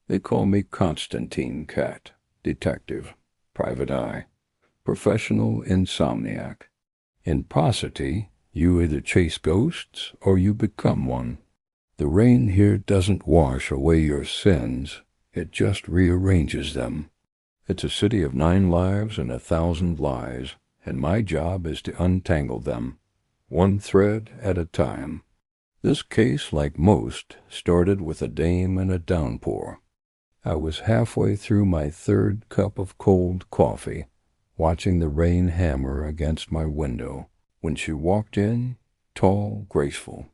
They call me Constantine Cat, detective, private eye, professional insomniac. In Pawcity, you either chase ghosts or you become one. The rain here doesn't wash away your sins, it just rearranges them. It's a city of 9 lives and 1,000 lies, and my job is to untangle them, one thread at a time. This case, like most, started with a dame and a downpour. I was halfway through my 3rd cup of cold coffee, watching the rain hammer against my window, when she walked in, tall, graceful,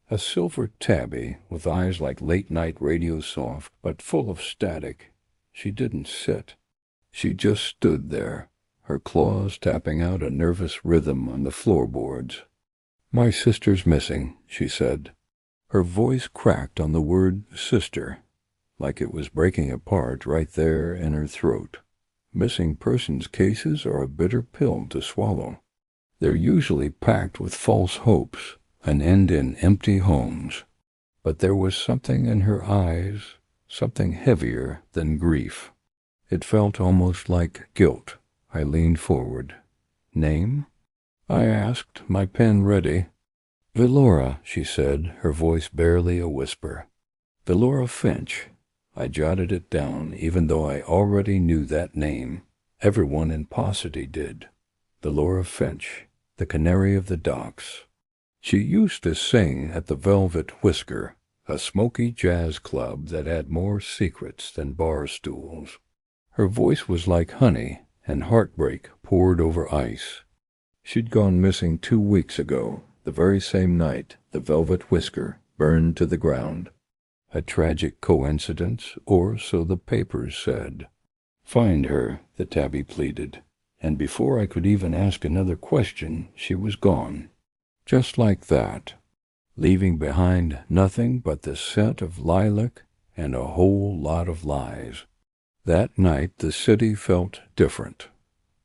a silver tabby with eyes like late-night radio soft, but full of static. She didn't sit. She just stood there, her claws tapping out a nervous rhythm on the floorboards. "My sister's missing," she said. Her voice cracked on the word sister, like it was breaking apart right there in her throat. Missing persons cases are a bitter pill to swallow. They're usually packed with false hopes and end in empty homes. But there was something in her eyes, something heavier than grief. It felt almost like guilt. I leaned forward. "Name?" I asked, my pen ready. "Velora," she said, her voice barely a whisper. "Velora Finch." I jotted it down, even though I already knew that name. Everyone in Pawcity did. Velora Finch, the canary of the docks. She used to sing at the Velvet Whisker, a smoky jazz club that had more secrets than bar stools. Her voice was like honey, and heartbreak poured over ice. She'd gone missing 2 weeks ago, the very same night the Velvet Whisker burned to the ground. A tragic coincidence, or so the papers said. "Find her," the tabby pleaded, and before I could even ask another question, she was gone. Just like that, leaving behind nothing but the scent of lilac and a whole lot of lies. That night the city felt different,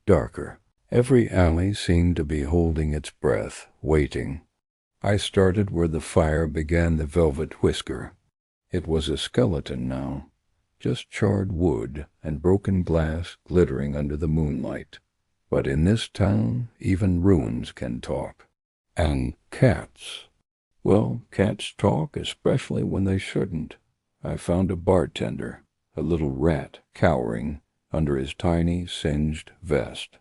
darker. Every alley seemed to be holding its breath, waiting. I started where the fire began the Velvet Whisker. It was a skeleton now, just charred wood and broken glass glittering under the moonlight. But in this town, even ruins can talk. And cats. Well, cats talk, especially when they shouldn't. I found a bartender, a little rat cowering under his tiny, singed vest.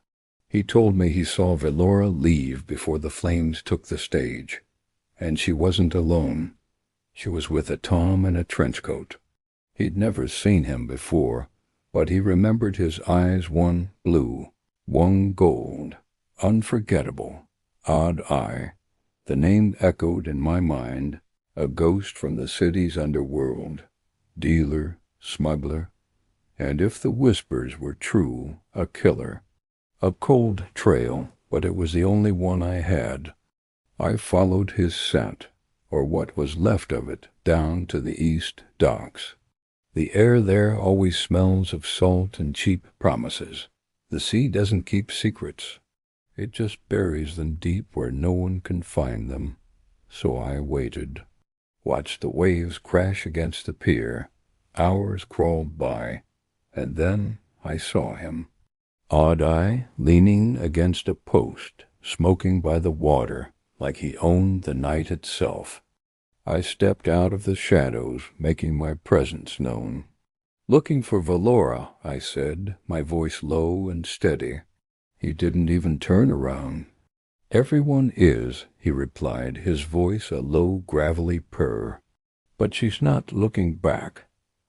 He told me he saw Velora leave before the flames took the stage, and she wasn't alone. She was with a Tom in a trench coat. He'd never seen him before, but he remembered his eyes, one blue, one gold, unforgettable, odd eye. The name echoed in my mind, a ghost from the city's underworld, dealer, smuggler, and if the whispers were true, a killer. A cold trail, but it was the only one I had. I followed his scent, or what was left of it, down to the east docks. The air there always smells of salt and cheap promises. The sea doesn't keep secrets. It just buries them deep where no one can find them. So I waited, watched the waves crash against the pier. Hours crawled by, and then I saw him. Odd-eye, leaning against a post, smoking by the water, like he owned the night itself. I stepped out of the shadows, making my presence known. "Looking for Velora," I said, my voice low and steady. He didn't even turn around. "Everyone is," he replied, his voice a low, gravelly purr. "But she's not looking back."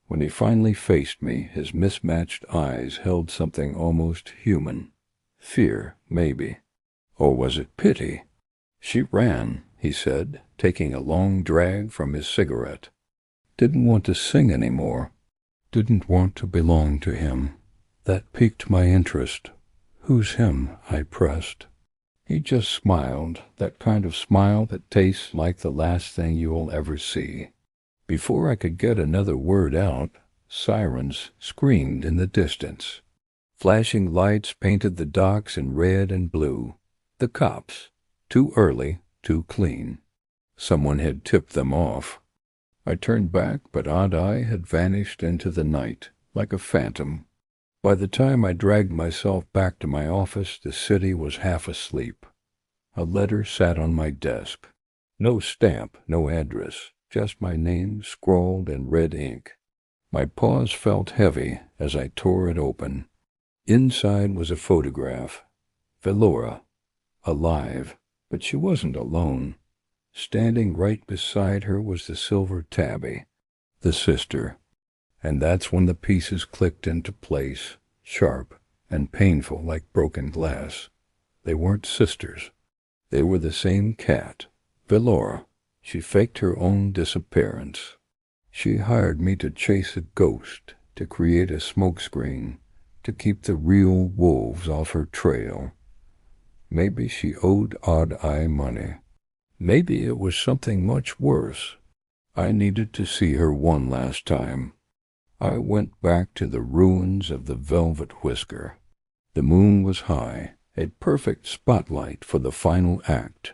When he finally faced me, his mismatched eyes held something almost human. Fear, maybe. Or was it pity? "She ran," he said, taking a long drag from his cigarette. "Didn't want to sing anymore. Didn't want to belong to him. That piqued my interest." "Who's him?" I pressed. He just smiled, that kind of smile that tastes like the last thing you'll ever see. Before I could get another word out, sirens screamed in the distance. Flashing lights painted the docks in red and blue. The cops. Too early, too clean. Someone had tipped them off. I turned back, but Odd-Eye had vanished into the night, like a phantom. By the time I dragged myself back to my office, the city was half asleep. A letter sat on my desk. No stamp, no address, just my name scrawled in red ink. My paws felt heavy as I tore it open. Inside was a photograph. Velora, alive, but she wasn't alone. Standing right beside her was the silver tabby, the sister. And that's when the pieces clicked into place, sharp and painful like broken glass. They weren't sisters. They were the same cat, Velora. She faked her own disappearance. She hired me to chase a ghost, to create a smokescreen, to keep the real wolves off her trail. Maybe she owed Odd-Eye money. Maybe it was something much worse. I needed to see her one last time. I went back to the ruins of the Velvet Whisker. The moon was high, a perfect spotlight for the final act.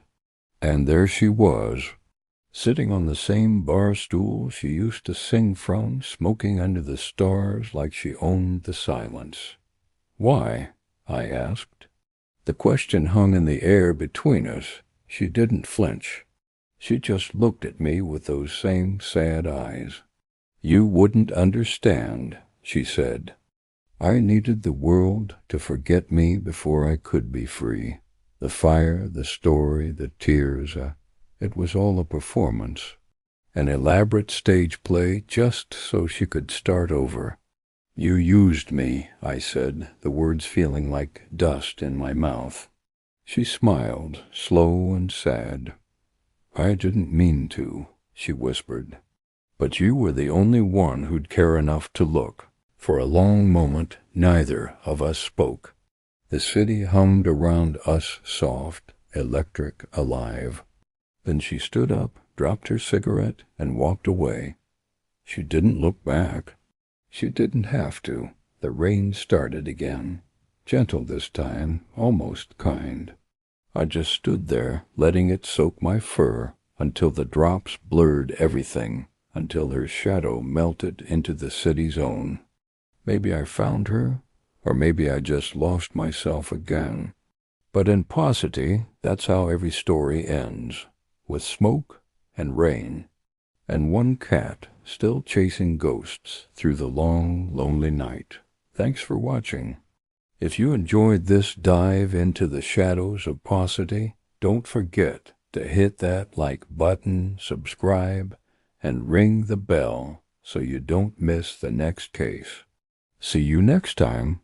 And there she was, sitting on the same bar stool she used to sing from, smoking under the stars like she owned the silence. "Why?" I asked. The question hung in the air between us. She didn't flinch. She just looked at me with those same sad eyes. "You wouldn't understand," she said. "I needed the world to forget me before I could be free. The fire, the story, the tears, it was all a performance. An elaborate stage play just so she could start over." "You used me," I said, the words feeling like dust in my mouth. She smiled, slow and sad. "I didn't mean to," she whispered. "But you were the only one who'd care enough to look." For a long moment, neither of us spoke. The city hummed around us, soft, electric, alive. Then she stood up, dropped her cigarette, and walked away. She didn't look back. She didn't have to. The rain started again. Gentle this time, almost kind. I just stood there, letting it soak my fur, until the drops blurred everything, until her shadow melted into the city's own. Maybe I found her, or maybe I just lost myself again. But in Pawcity, that's how every story ends, with smoke and rain, and one cat still chasing ghosts through the long, lonely night. Thanks for watching. If you enjoyed this dive into the shadows of Pawcity, don't forget to hit that like button, subscribe, and ring the bell so you don't miss the next case. See you next time.